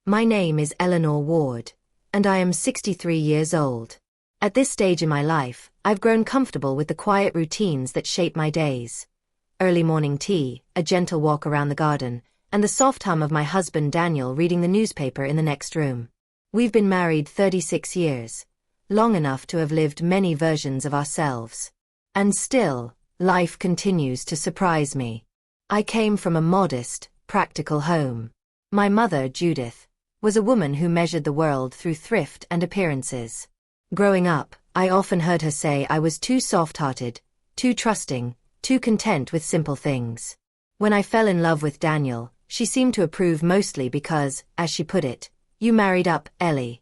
My name is Eleanor Ward, and I am 63 years old. At this stage in my life, I've grown comfortable with the quiet routines that shape my days. Early morning tea, a gentle walk around the garden, and the soft hum of my husband Daniel reading the newspaper in the next room. We've been married 36 years, long enough to have lived many versions of ourselves. And still, life continues to surprise me. I came from a modest, practical home. My mother, Judith, was a woman who measured the world through thrift and appearances. Growing up, I often heard her say I was too soft-hearted, too trusting, too content with simple things. When I fell in love with Daniel, she seemed to approve mostly because, as she put it, "You married up, Ellie."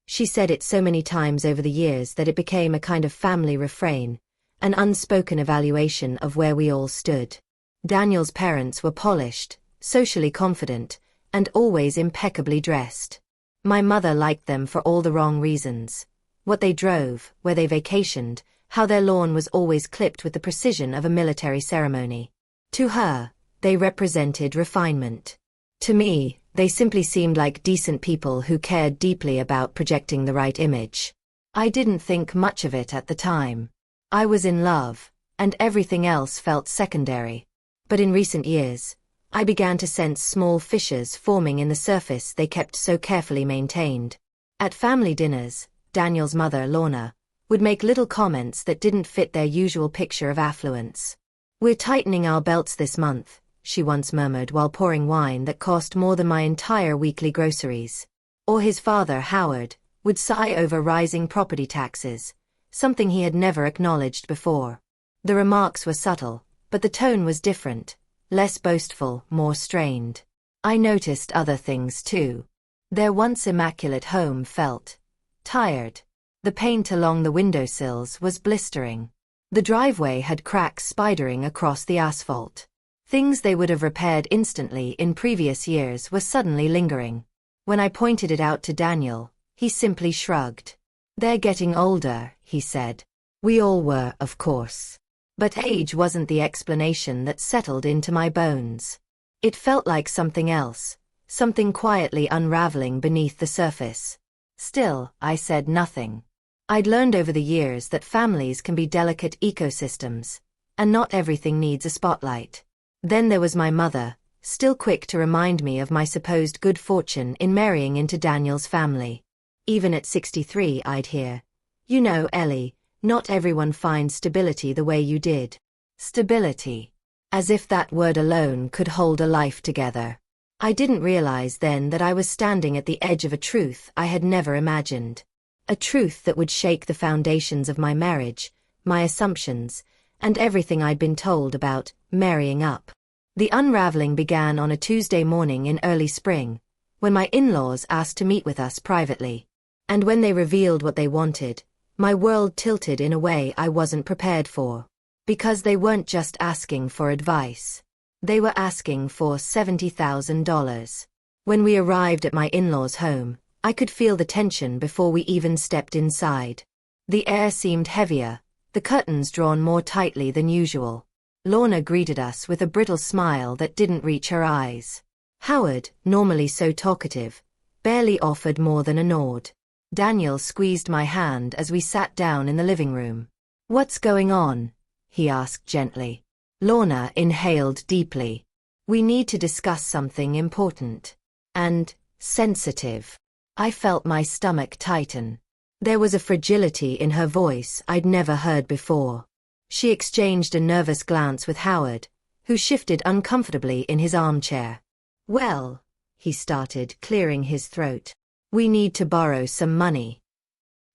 She said it so many times over the years that it became a kind of family refrain, an unspoken evaluation of where we all stood. Daniel's parents were polished, socially confident, and always impeccably dressed. My mother liked them for all the wrong reasons. What they drove, where they vacationed, how their lawn was always clipped with the precision of a military ceremony. To her, they represented refinement. To me, they simply seemed like decent people who cared deeply about projecting the right image. I didn't think much of it at the time. I was in love, and everything else felt secondary. But in recent years, I began to sense small fissures forming in the surface they kept so carefully maintained. At family dinners, Daniel's mother, Lorna, would make little comments that didn't fit their usual picture of affluence. "We're tightening our belts this month," she once murmured while pouring wine that cost more than my entire weekly groceries. Or his father, Howard, would sigh over rising property taxes, something he had never acknowledged before. The remarks were subtle, but the tone was different. Less boastful, more strained. I noticed other things too. Their once immaculate home felt tired. The paint along the windowsills was blistering. The driveway had cracks spidering across the asphalt. Things they would have repaired instantly in previous years were suddenly lingering. When I pointed it out to Daniel, he simply shrugged. "They're getting older," he said. We all were, of course. But age wasn't the explanation that settled into my bones. It felt like something else, something quietly unraveling beneath the surface. Still, I said nothing. I'd learned over the years that families can be delicate ecosystems, and not everything needs a spotlight. Then there was my mother, still quick to remind me of my supposed good fortune in marrying into Daniel's family. Even at 63, I'd hear, "You know, Ellie, not everyone finds stability the way you did." Stability. As if that word alone could hold a life together. I didn't realize then that I was standing at the edge of a truth I had never imagined. A truth that would shake the foundations of my marriage, my assumptions, and everything I'd been told about marrying up. The unraveling began on a Tuesday morning in early spring, when my in-laws asked to meet with us privately. And when they revealed what they wanted, my world tilted in a way I wasn't prepared for. Because they weren't just asking for advice. They were asking for $70,000. When we arrived at my in-laws' home, I could feel the tension before we even stepped inside. The air seemed heavier, the curtains drawn more tightly than usual. Lorna greeted us with a brittle smile that didn't reach her eyes. Howard, normally so talkative, barely offered more than a nod. Daniel squeezed my hand as we sat down in the living room. "What's going on?" he asked gently. Lorna inhaled deeply. "We need to discuss something important. And sensitive." I felt my stomach tighten. There was a fragility in her voice I'd never heard before. She exchanged a nervous glance with Howard, who shifted uncomfortably in his armchair. "Well," he started, clearing his throat. "We need to borrow some money."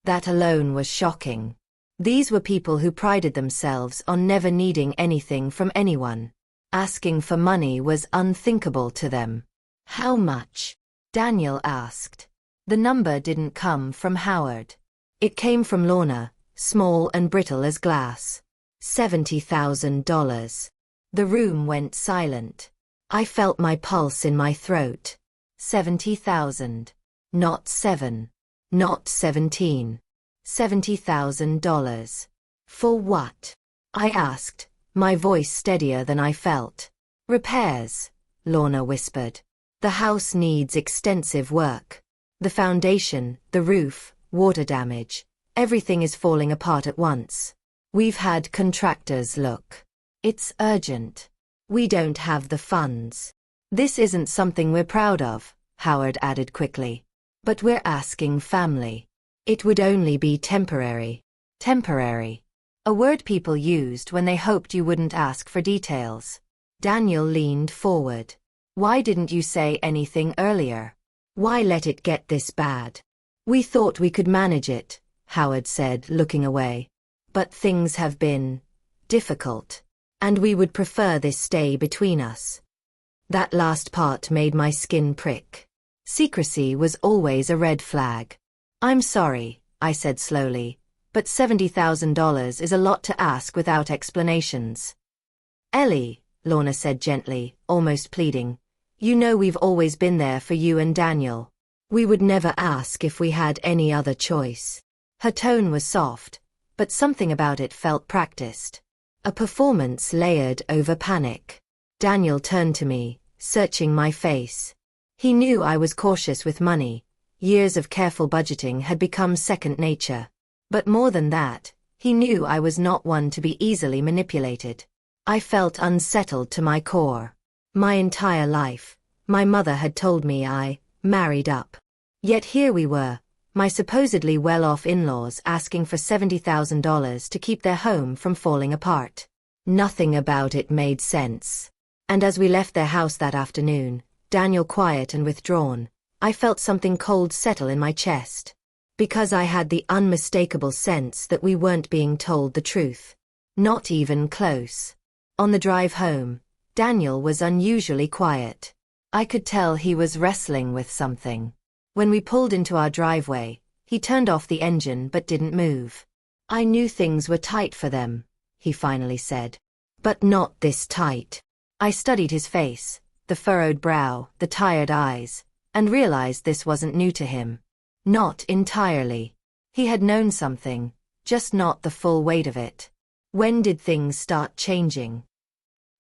That alone was shocking. These were people who prided themselves on never needing anything from anyone. Asking for money was unthinkable to them. "How much?" Daniel asked. The number didn't come from Howard. It came from Lorna, small and brittle as glass. $70,000. The room went silent. I felt my pulse in my throat. 70,000. Not 7. Not 17. $70,000. For what? I asked, my voice steadier than I felt. "Repairs," Lorna whispered. The house needs extensive work. The foundation, the roof, water damage, everything is falling apart at once. We've had contractors look. It's urgent. We don't have the funds. This isn't something we're proud of, Howard added quickly. But we're asking family. It would only be temporary. Temporary. A word people used when they hoped you wouldn't ask for details. Daniel leaned forward. Why didn't you say anything earlier? Why let it get this bad? We thought we could manage it, Howard said, looking away. But things have been difficult. And we would prefer this stay between us. That last part made my skin prick. Secrecy was always a red flag. I'm sorry, I said slowly, but $70,000 is a lot to ask without explanations. Ellie, Lorna said gently, almost pleading, you know we've always been there for you and Daniel. We would never ask if we had any other choice. Her tone was soft, but something about it felt practiced. A performance layered over panic. Daniel turned to me, searching my face. He knew I was cautious with money. Years of careful budgeting had become second nature. But more than that, he knew I was not one to be easily manipulated. I felt unsettled to my core. My entire life, my mother had told me I married up. Yet here we were, my supposedly well-off in-laws asking for $70,000 to keep their home from falling apart. Nothing about it made sense. And as we left their house that afternoon, Daniel quiet and withdrawn, I felt something cold settle in my chest. Because I had the unmistakable sense that we weren't being told the truth. Not even close. On the drive home, Daniel was unusually quiet. I could tell he was wrestling with something. When we pulled into our driveway, he turned off the engine but didn't move. I knew things were tight for them, he finally said. But not this tight. I studied his face, the furrowed brow, the tired eyes, and realized this wasn't new to him. Not entirely. He had known something, just not the full weight of it. When did things start changing?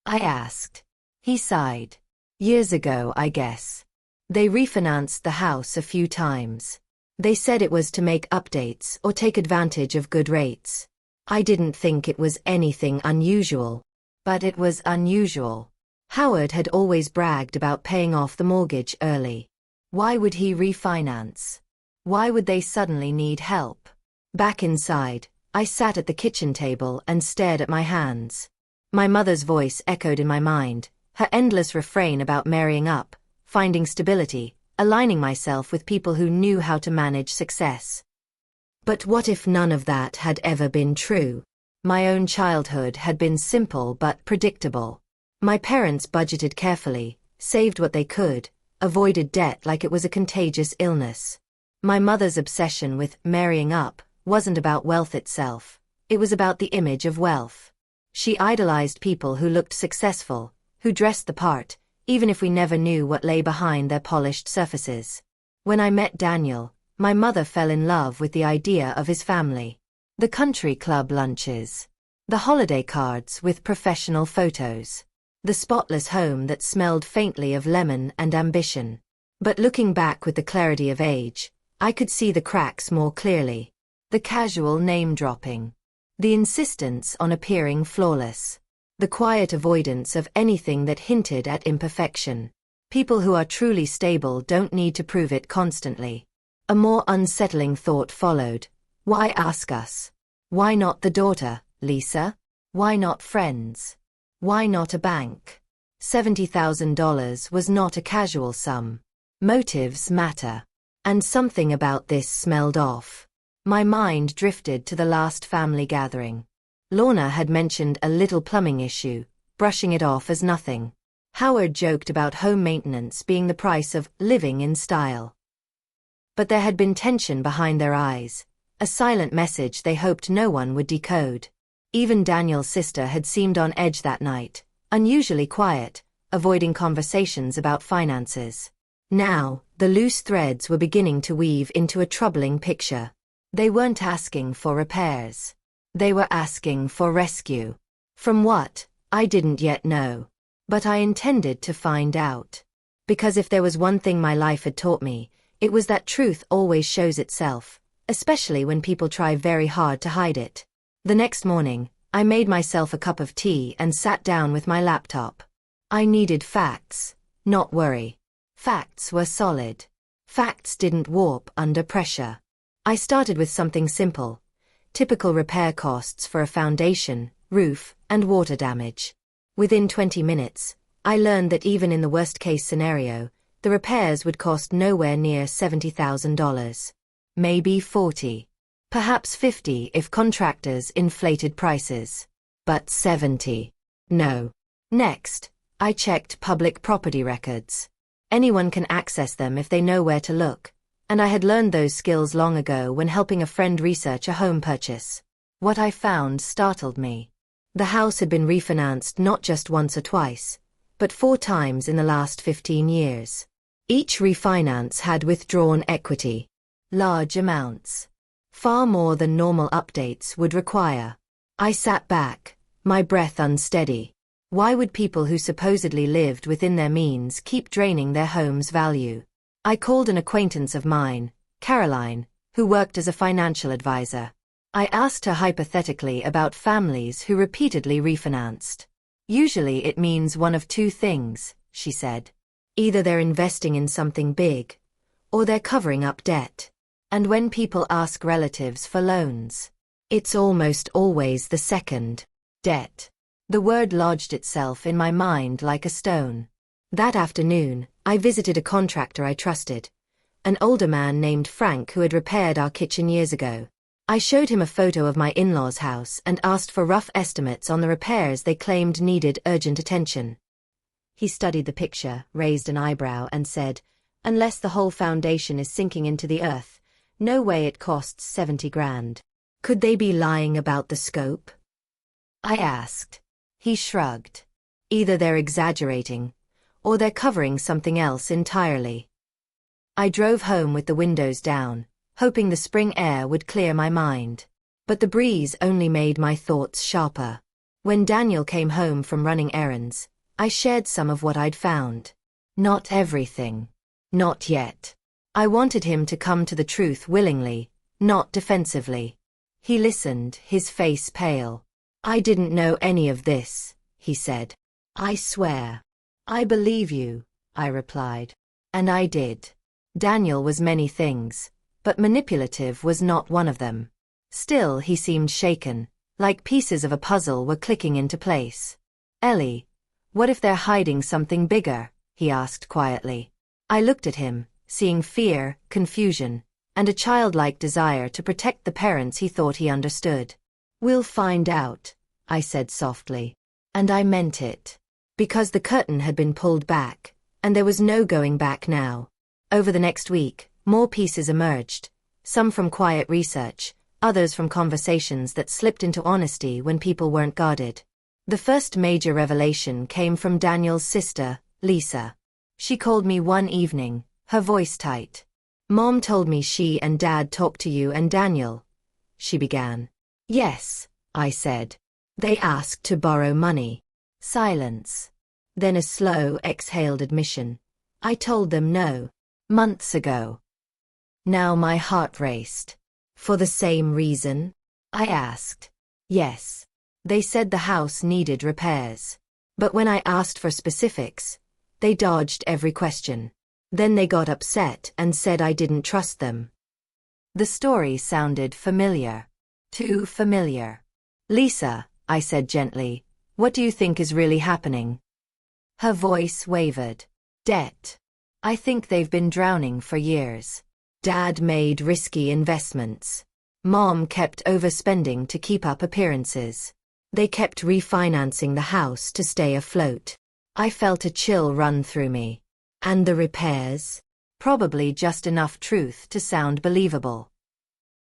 I asked. He sighed. Years ago, I guess. They refinanced the house a few times. They said it was to make updates or take advantage of good rates. I didn't think it was anything unusual. But it was unusual. Howard had always bragged about paying off the mortgage early. Why would he refinance? Why would they suddenly need help? Back inside, I sat at the kitchen table and stared at my hands. My mother's voice echoed in my mind, her endless refrain about marrying up, finding stability, aligning myself with people who knew how to manage success. But what if none of that had ever been true? My own childhood had been simple but predictable. My parents budgeted carefully, saved what they could, avoided debt like it was a contagious illness. My mother's obsession with marrying up wasn't about wealth itself, it was about the image of wealth. She idolized people who looked successful, who dressed the part, even if we never knew what lay behind their polished surfaces. When I met Daniel, my mother fell in love with the idea of his family. The country club lunches. The holiday cards with professional photos. The spotless home that smelled faintly of lemon and ambition. But looking back with the clarity of age, I could see the cracks more clearly. The casual name-dropping. The insistence on appearing flawless. The quiet avoidance of anything that hinted at imperfection. People who are truly stable don't need to prove it constantly. A more unsettling thought followed. Why ask us? Why not the daughter, Lisa? Why not friends? Why not a bank? $70,000 was not a casual sum. Motives matter. And something about this smelled off. My mind drifted to the last family gathering. Lorna had mentioned a little plumbing issue, brushing it off as nothing. Howard joked about home maintenance being the price of living in style. But there had been tension behind their eyes, a silent message they hoped no one would decode. Even Daniel's sister had seemed on edge that night, unusually quiet, avoiding conversations about finances. Now, the loose threads were beginning to weave into a troubling picture. They weren't asking for repairs. They were asking for rescue. From what, I didn't yet know. But I intended to find out. Because if there was one thing my life had taught me, it was that truth always shows itself, especially when people try very hard to hide it. The next morning, I made myself a cup of tea and sat down with my laptop. I needed facts, not worry. Facts were solid. Facts didn't warp under pressure. I started with something simple. Typical repair costs for a foundation, roof, and water damage. Within 20 minutes, I learned that even in the worst-case scenario, the repairs would cost nowhere near $70,000. Maybe 40. Perhaps 50 if contractors inflated prices. But 70. No. Next, I checked public property records. Anyone can access them if they know where to look, and I had learned those skills long ago when helping a friend research a home purchase. What I found startled me. The house had been refinanced not just once or twice, but 4 times in the last 15 years. Each refinance had withdrawn equity. Large amounts. Far more than normal updates would require. I sat back, my breath unsteady. Why would people who supposedly lived within their means keep draining their home's value? I called an acquaintance of mine, Caroline, who worked as a financial advisor. I asked her hypothetically about families who repeatedly refinanced. Usually it means one of 2 things, she said. Either they're investing in something big, or they're covering up debt. And when people ask relatives for loans, it's almost always the second. Debt. The word lodged itself in my mind like a stone. That afternoon, I visited a contractor I trusted, an older man named Frank who had repaired our kitchen years ago. I showed him a photo of my in-laws' house and asked for rough estimates on the repairs they claimed needed urgent attention. He studied the picture, raised an eyebrow, and said, "Unless the whole foundation is sinking into the earth, no way it costs 70 grand. Could they be lying about the scope?" I asked. He shrugged. Either they're exaggerating, or they're covering something else entirely. I drove home with the windows down, hoping the spring air would clear my mind. But the breeze only made my thoughts sharper. When Daniel came home from running errands, I shared some of what I'd found. Not everything. Not yet. I wanted him to come to the truth willingly, not defensively. He listened, his face pale. "I didn't know any of this," he said. "I swear." "I believe you," I replied. And I did. Daniel was many things, but manipulative was not one of them. Still, he seemed shaken, like pieces of a puzzle were clicking into place. "Ellie, what if they're hiding something bigger?" he asked quietly. I looked at him, seeing fear, confusion, and a childlike desire to protect the parents he thought he understood. "We'll find out," I said softly. And I meant it. Because the curtain had been pulled back, and there was no going back now. Over the next week, more pieces emerged, some from quiet research, others from conversations that slipped into honesty when people weren't guarded. The first major revelation came from Daniel's sister, Lisa. She called me one evening, her voice tight. "Mom told me she and Dad talked to you and Daniel," she began. "Yes," I said. "They asked to borrow money." Silence. Then a slow, exhaled admission. "I told them no. Months ago." Now my heart raced. "For the same reason?" I asked. "Yes. They said the house needed repairs. But when I asked for specifics, they dodged every question. Then they got upset and said I didn't trust them." The story sounded familiar. Too familiar. "Lisa," I said gently, "what do you think is really happening?" Her voice wavered. "Debt. I think they've been drowning for years. Dad made risky investments. Mom kept overspending to keep up appearances. They kept refinancing the house to stay afloat." I felt a chill run through me. And the repairs? Probably just enough truth to sound believable.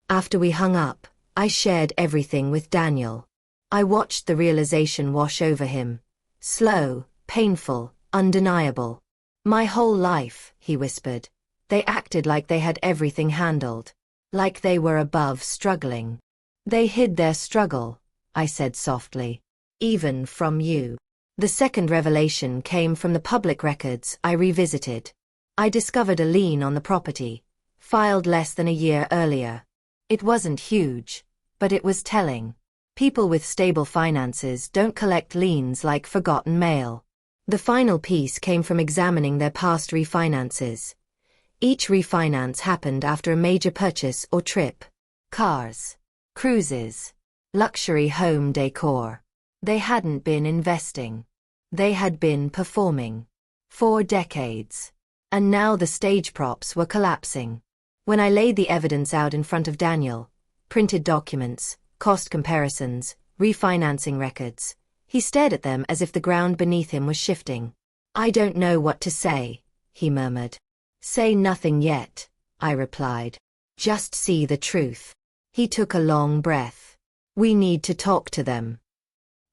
After we hung up, I shared everything with Daniel. I watched the realization wash over him. Slow, painful, undeniable. "My whole life," he whispered. "They acted like they had everything handled. Like they were above struggling." "They hid their struggle," I said softly. "Even from you." The second revelation came from the public records I revisited. I discovered a lien on the property, filed less than a year earlier. It wasn't huge, but it was telling. People with stable finances don't collect liens like forgotten mail. The final piece came from examining their past refinances. Each refinance happened after a major purchase or trip. Cars, cruises, luxury home decor. They hadn't been investing. They had been performing. 4 decades. And now the stage props were collapsing. When I laid the evidence out in front of Daniel, printed documents, cost comparisons, refinancing records, he stared at them as if the ground beneath him was shifting. "I don't know what to say," he murmured. "Say nothing yet," I replied. "Just see the truth." He took a long breath. "We need to talk to them."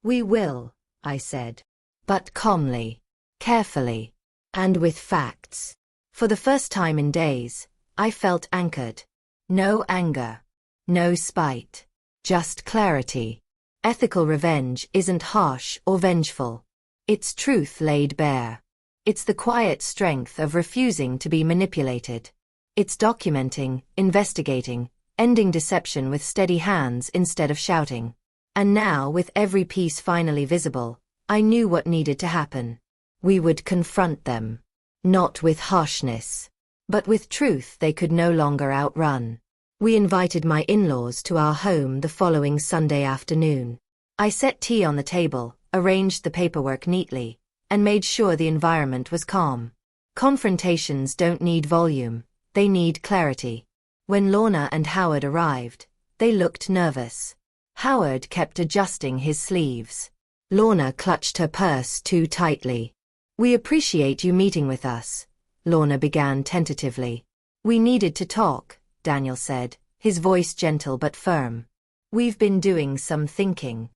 "We will," I said. "But calmly, carefully, and with facts." For the first time in days, I felt anchored. No anger. No spite. Just clarity. Ethical revenge isn't harsh or vengeful. It's truth laid bare. It's the quiet strength of refusing to be manipulated. It's documenting, investigating, ending deception with steady hands instead of shouting. And now, with every piece finally visible, I knew what needed to happen. We would confront them. Not with harshness, but with truth they could no longer outrun. We invited my in-laws to our home the following Sunday afternoon. I set tea on the table, arranged the paperwork neatly, and made sure the environment was calm. Confrontations don't need volume, they need clarity. When Lorna and Howard arrived, they looked nervous. Howard kept adjusting his sleeves. Lorna clutched her purse too tightly. "We appreciate you meeting with us," Lorna began tentatively. "We needed to talk," Daniel said, his voice gentle but firm. "We've been doing some thinking."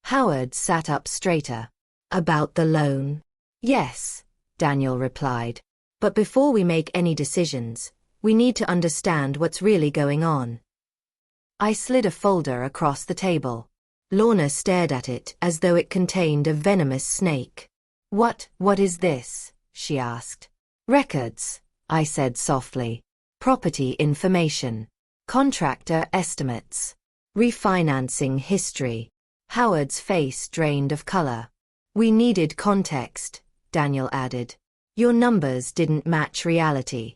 Howard sat up straighter. "About the loan?" "Yes," Daniel replied. "But before we make any decisions, we need to understand what's really going on." I slid a folder across the table. Lorna stared at it as though it contained a venomous snake. What is this?" she asked. "Records," I said softly. "Property information. Contractor estimates. Refinancing history." Howard's face drained of color. "We needed context," Daniel added. "Your numbers didn't match reality."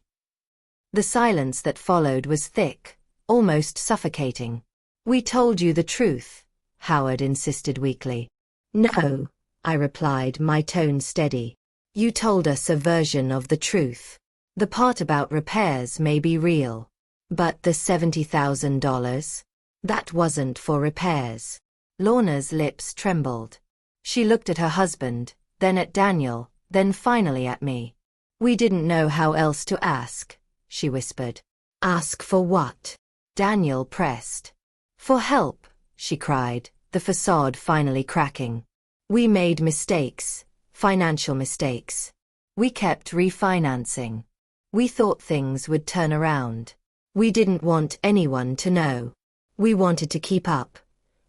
The silence that followed was thick, almost suffocating. "We told you the truth," Howard insisted weakly. "No," I replied, my tone steady. "You told us a version of the truth. The part about repairs may be real. But the $70,000? That wasn't for repairs." Lorna's lips trembled. She looked at her husband, then at Daniel, then finally at me. "We didn't know how else to ask," she whispered. "Ask for what?" Daniel pressed. "For help," she cried, the façade finally cracking. "We made mistakes, financial mistakes. We kept refinancing. We thought things would turn around. We didn't want anyone to know. We wanted to keep up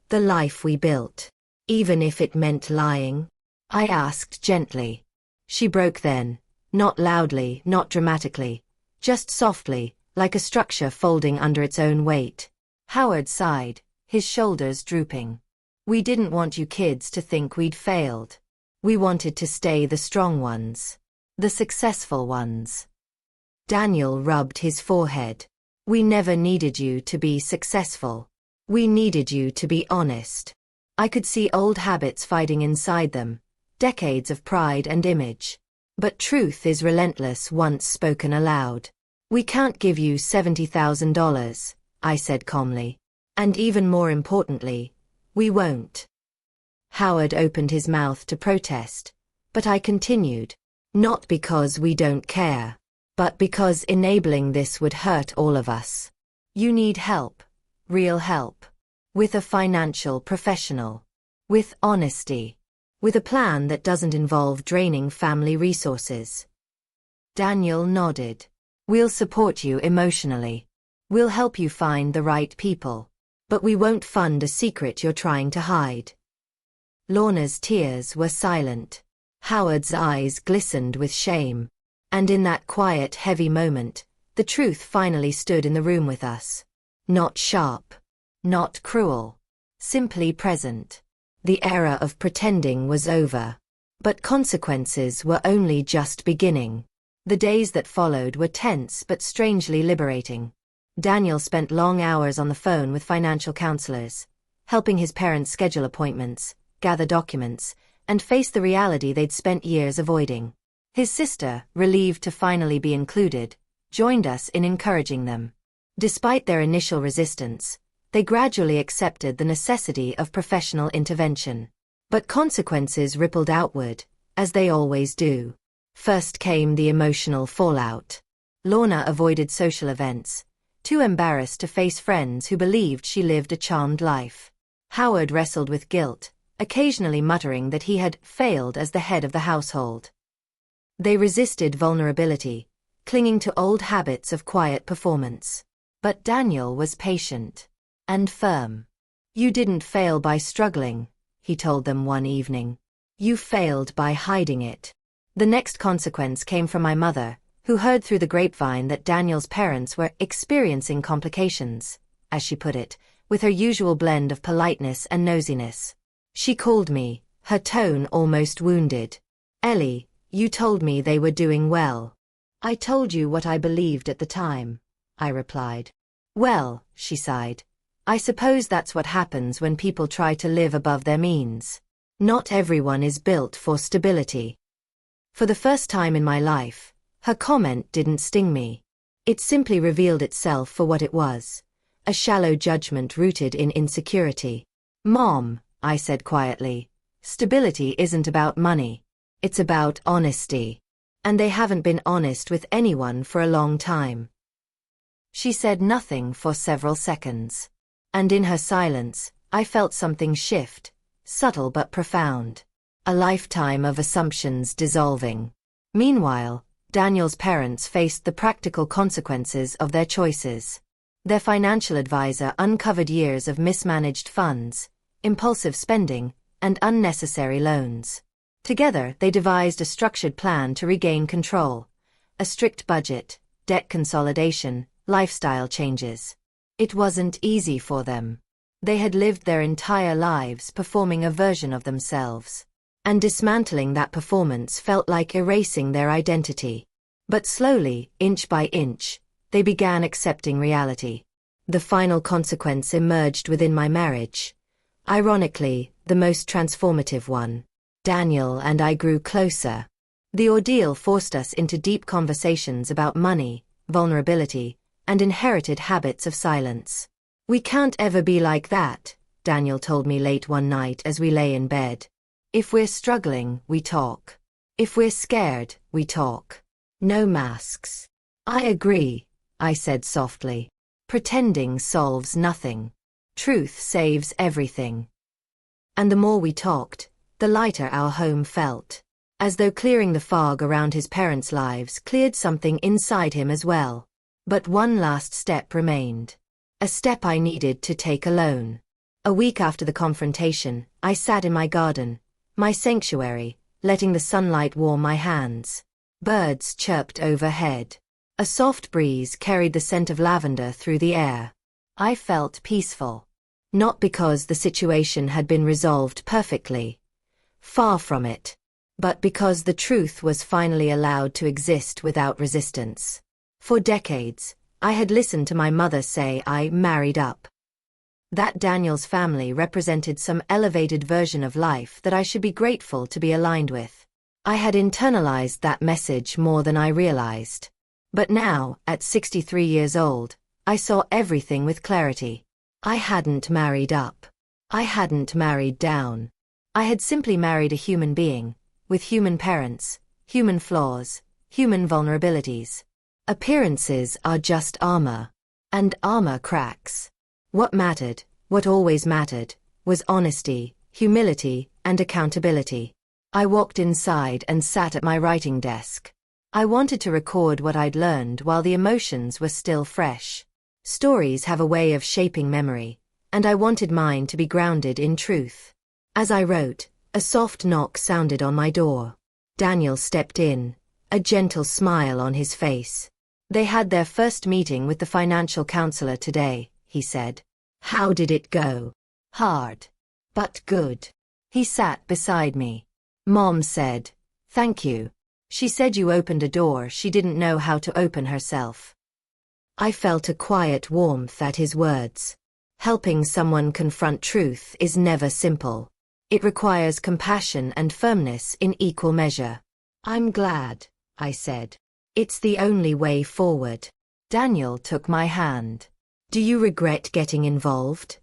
the life we built, even if it meant lying." I asked gently. She broke then, not loudly, not dramatically, just softly, like a structure folding under its own weight. Howard sighed, his shoulders drooping. "We didn't want you kids to think we'd failed. We wanted to stay the strong ones. The successful ones." Daniel rubbed his forehead. "We never needed you to be successful. We needed you to be honest." I could see old habits fighting inside them, decades of pride and image. But truth is relentless once spoken aloud. "We can't give you $70,000, I said calmly. "And even more importantly, we won't." Howard opened his mouth to protest, but I continued. "Not because we don't care, but because enabling this would hurt all of us. You need help, real help. With a financial professional. With honesty. With a plan that doesn't involve draining family resources." Daniel nodded. "We'll support you emotionally. We'll help you find the right people. But we won't fund a secret you're trying to hide." Lorna's tears were silent. Howard's eyes glistened with shame. And in that quiet, heavy moment, the truth finally stood in the room with us. Not sharp. Not cruel. Simply present. The era of pretending was over. But consequences were only just beginning. The days that followed were tense but strangely liberating. Daniel spent long hours on the phone with financial counselors, helping his parents schedule appointments, gather documents, and face the reality they'd spent years avoiding. His sister, relieved to finally be included, joined us in encouraging them. Despite their initial resistance, they gradually accepted the necessity of professional intervention. But consequences rippled outward, as they always do. First came the emotional fallout. Lorna avoided social events, too embarrassed to face friends who believed she lived a charmed life. Howard wrestled with guilt, occasionally muttering that he had failed as the head of the household. They resisted vulnerability, clinging to old habits of quiet performance. But Daniel was patient and firm. "You didn't fail by struggling," he told them one evening. "You failed by hiding it." The next consequence came from my mother, who heard through the grapevine that Daniel's parents were experiencing complications, as she put it, with her usual blend of politeness and nosiness. She called me, her tone almost wounded. "Ellie, you told me they were doing well." "I told you what I believed at the time," I replied. "Well," she sighed, "I suppose that's what happens when people try to live above their means. Not everyone is built for stability." For the first time in my life, her comment didn't sting me. It simply revealed itself for what it was, a shallow judgment rooted in insecurity. "Mom," I said quietly, "stability isn't about money. It's about honesty. And they haven't been honest with anyone for a long time." She said nothing for several seconds. And in her silence, I felt something shift, subtle but profound. A lifetime of assumptions dissolving. Meanwhile, Daniel's parents faced the practical consequences of their choices. Their financial advisor uncovered years of mismanaged funds, impulsive spending, and unnecessary loans. Together, they devised a structured plan to regain control. A strict budget, debt consolidation, lifestyle changes. It wasn't easy for them. They had lived their entire lives performing a version of themselves. And dismantling that performance felt like erasing their identity. But slowly, inch by inch, they began accepting reality. The final consequence emerged within my marriage. Ironically, the most transformative one. Daniel and I grew closer. The ordeal forced us into deep conversations about money, vulnerability, and inherited habits of silence. "We can't ever be like that," Daniel told me late one night as we lay in bed. "If we're struggling, we talk. If we're scared, we talk. No masks." "I agree," I said softly. "Pretending solves nothing. Truth saves everything." And the more we talked, the lighter our home felt. As though clearing the fog around his parents' lives cleared something inside him as well. But one last step remained. A step I needed to take alone. A week after the confrontation, I sat in my garden, my sanctuary, letting the sunlight warm my hands. Birds chirped overhead. A soft breeze carried the scent of lavender through the air. I felt peaceful. Not because the situation had been resolved perfectly. Far from it. But because the truth was finally allowed to exist without resistance. For decades, I had listened to my mother say I married up. That Daniel's family represented some elevated version of life that I should be grateful to be aligned with. I had internalized that message more than I realized. But now, at 63 years old, I saw everything with clarity. I hadn't married up. I hadn't married down. I had simply married a human being, with human parents, human flaws, human vulnerabilities. Appearances are just armor. And armor cracks. What mattered, what always mattered, was honesty, humility, and accountability. I walked inside and sat at my writing desk. I wanted to record what I'd learned while the emotions were still fresh. Stories have a way of shaping memory, and I wanted mine to be grounded in truth. As I wrote, A soft knock sounded on my door. Daniel stepped in, a gentle smile on his face. They had their first meeting with the financial counselor today, he said. How did it go? Hard. But good. He sat beside me. Mom said, "Thank you." She said you opened a door she didn't know how to open herself. I felt a quiet warmth at his words. Helping someone confront truth is never simple. It requires compassion and firmness in equal measure. I'm glad, I said. It's the only way forward. Daniel took my hand. Do you regret getting involved?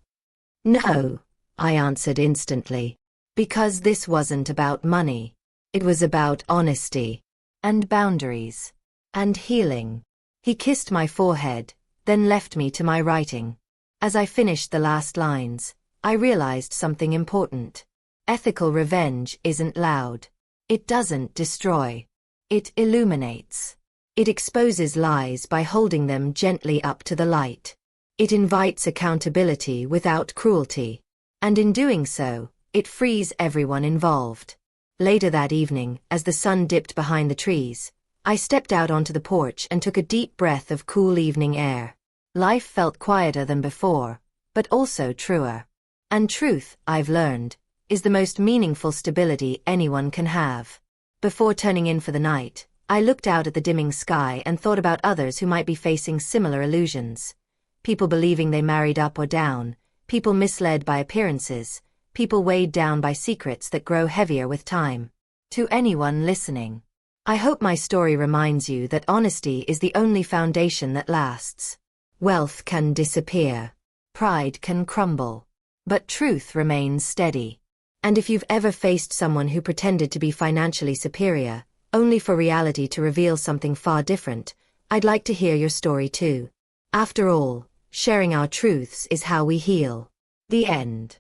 No, I answered instantly. Because this wasn't about money. It was about honesty. And boundaries. And healing. He kissed my forehead, then left me to my writing. As I finished the last lines, I realized something important. Ethical revenge isn't loud. It doesn't destroy. It illuminates. It exposes lies by holding them gently up to the light. It invites accountability without cruelty. And in doing so, it frees everyone involved. Later that evening, as the sun dipped behind the trees, I stepped out onto the porch and took a deep breath of cool evening air. Life felt quieter than before, but also truer. And truth, I've learned, is the most meaningful stability anyone can have. Before turning in for the night, I looked out at the dimming sky and thought about others who might be facing similar illusions. People believing they married up or down, people misled by appearances, people weighed down by secrets that grow heavier with time. To anyone listening, I hope my story reminds you that honesty is the only foundation that lasts. Wealth can disappear. Pride can crumble. But truth remains steady. And if you've ever faced someone who pretended to be financially superior, only for reality to reveal something far different, I'd like to hear your story too. After all, sharing our truths is how we heal. The end.